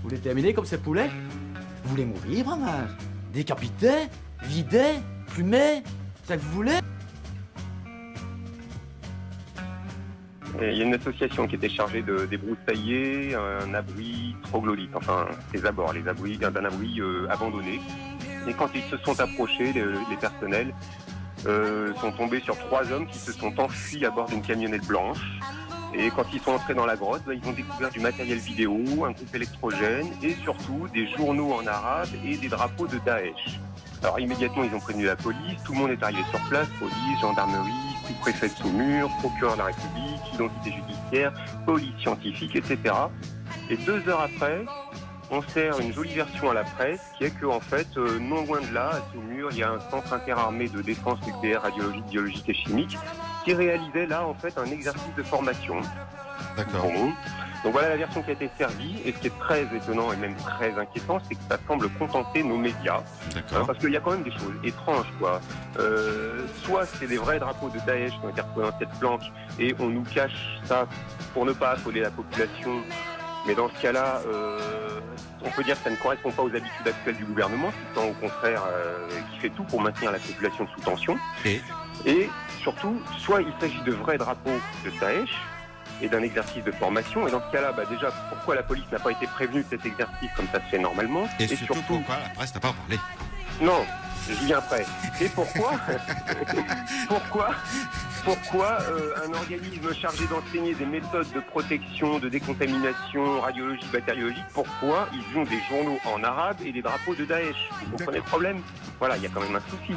Vous voulez terminer comme ces poulets? Vous voulez mourir, fromage? Décapité? Vidé? Plumé? C'est ça que vous voulez? Et il y a une association qui était chargée de débroussailler un abri troglodyte, enfin les abords, les abris d'un abri abandonné. Et quand ils se sont approchés, les personnels sont tombés sur 3 hommes qui se sont enfuis à bord d'une camionnette blanche. Et quand ils sont entrés dans la grotte, ils ont découvert du matériel vidéo, un groupe électrogène et surtout des journaux en arabe et des drapeaux de Daesh. Alors immédiatement, ils ont prévenu la police, tout le monde est arrivé sur place, police, gendarmerie, sous-préfet de Saumur, procureur de la République, identité judiciaire, police scientifique, etc. Et 2 heures après, on sert une jolie version à la presse qui est qu'en fait, non loin de là, à Saumur, il y a un centre interarmé de défense nucléaire, radiologique, biologique et chimique qui réalisait là en fait un exercice de formation. D'accord. Bon. Donc voilà la version qui a été servie, et ce qui est très étonnant et même très inquiétant, c'est que ça semble contenter nos médias. D'accord. Parce qu'il y a quand même des choses étranges, quoi. Soit c'est des vrais drapeaux de Daesh qui ont été retrouvés dans cette planque, et on nous cache ça pour ne pas affoler la population. Mais dans ce cas-là, on peut dire que ça ne correspond pas aux habitudes actuelles du gouvernement, qui sont au contraire qui fait tout pour maintenir la population sous tension. Et surtout, soit il s'agit de vrais drapeaux de Daesh, et d'un exercice de formation. Et dans ce cas-là, déjà, pourquoi la police n'a pas été prévenue de cet exercice comme ça se fait normalement? Et surtout, pourquoi la presse n'a pas parlé? Non, j'y viens après. Et pourquoi pourquoi un organisme chargé d'enseigner des méthodes de protection, de décontamination, radiologie, bactériologie, pourquoi ils ont des journaux en arabe et des drapeaux de Daesh? Vous comprenez le problème? Voilà, il y a quand même un souci.